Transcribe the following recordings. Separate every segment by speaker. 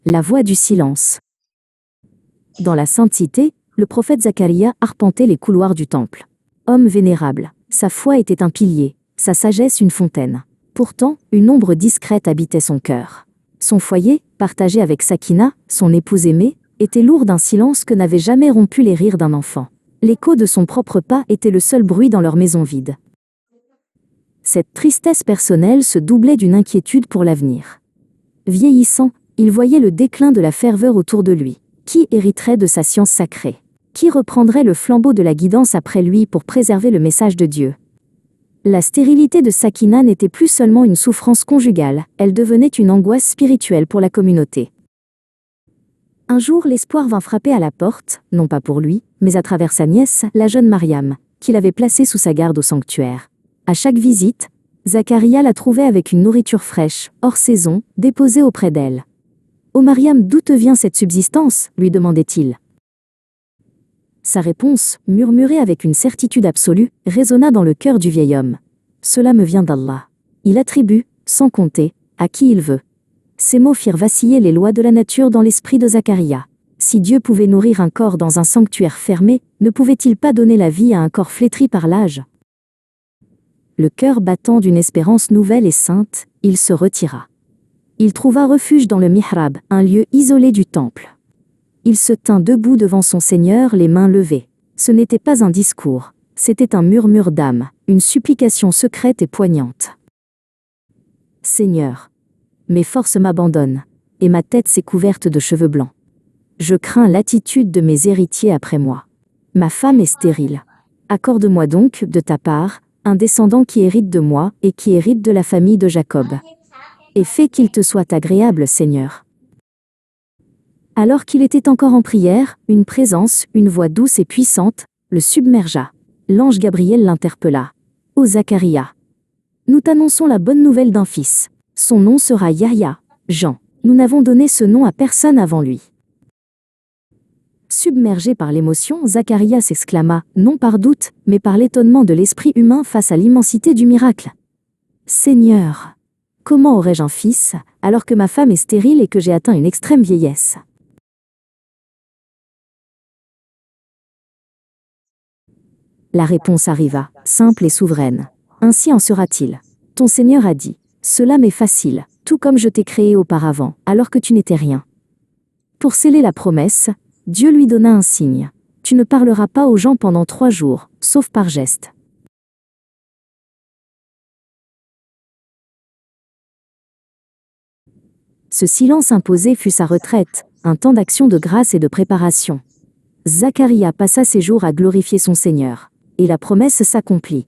Speaker 1: La voie du silence. Dans la Sainte Cité, le prophète Zacharia arpentait les couloirs du temple. Homme vénérable, sa foi était un pilier, sa sagesse une fontaine. Pourtant, une ombre discrète habitait son cœur. Son foyer, partagé avec Sakina, son épouse aimée, était lourd d'un silence que n'avaient jamais rompu les rires d'un enfant. L'écho de son propre pas était le seul bruit dans leur maison vide. Cette tristesse personnelle se doublait d'une inquiétude pour l'avenir. Vieillissant, il voyait le déclin de la ferveur autour de lui. Qui hériterait de sa science sacrée? Qui reprendrait le flambeau de la guidance après lui pour préserver le message de Dieu? La stérilité de Sakina n'était plus seulement une souffrance conjugale, elle devenait une angoisse spirituelle pour la communauté. Un jour, l'espoir vint frapper à la porte, non pas pour lui, mais à travers sa nièce, la jeune Mariam, qu'il avait placée sous sa garde au sanctuaire. À chaque visite, Zacharia la trouvait avec une nourriture fraîche, hors saison, déposée auprès d'elle. « Ô Mariam, d'où te vient cette subsistance ?» lui demandait-il. Sa réponse, murmurée avec une certitude absolue, résonna dans le cœur du vieil homme. « Cela me vient d'Allah. Il attribue, sans compter, à qui il veut. » Ces mots firent vaciller les lois de la nature dans l'esprit de Zacharia. Si Dieu pouvait nourrir un corps dans un sanctuaire fermé, ne pouvait-il pas donner la vie à un corps flétri par l'âge? Le cœur battant d'une espérance nouvelle et sainte, il se retira. Il trouva refuge dans le mihrab, un lieu isolé du temple. Il se tint debout devant son Seigneur, les mains levées. Ce n'était pas un discours, c'était un murmure d'âme, une supplication secrète et poignante. « Seigneur, mes forces m'abandonnent, et ma tête s'est couverte de cheveux blancs. Je crains l'attitude de mes héritiers après moi. Ma femme est stérile. Accorde-moi donc, de ta part, un descendant qui hérite de moi et qui hérite de la famille de Jacob. Et fais qu'il te soit agréable, Seigneur. » Alors qu'il était encore en prière, une présence, une voix douce et puissante, le submergea. L'ange Gabriel l'interpella. « Ô Zacharia, nous t'annonçons la bonne nouvelle d'un fils. Son nom sera Yahya, Jean. Nous n'avons donné ce nom à personne avant lui. » Submergé par l'émotion, Zacharia s'exclama, non par doute, mais par l'étonnement de l'esprit humain face à l'immensité du miracle. « Seigneur, comment aurais-je un fils, alors que ma femme est stérile et que j'ai atteint une extrême vieillesse ?» La réponse arriva, simple et souveraine. Ainsi en sera-t-il. Ton Seigneur a dit, « Cela m'est facile, tout comme je t'ai créé auparavant, alors que tu n'étais rien. » Pour sceller la promesse, Dieu lui donna un signe. « Tu ne parleras pas aux gens pendant 3 jours, sauf par geste. » Ce silence imposé fut sa retraite, un temps d'action de grâce et de préparation. Zacharia passa ses jours à glorifier son Seigneur. Et la promesse s'accomplit.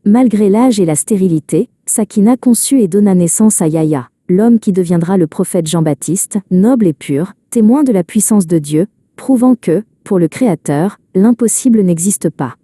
Speaker 1: Malgré l'âge et la stérilité, Sakina conçut et donna naissance à Yahya, l'homme qui deviendra le prophète Jean-Baptiste, noble et pur, témoin de la puissance de Dieu, prouvant que, pour le Créateur, l'impossible n'existe pas.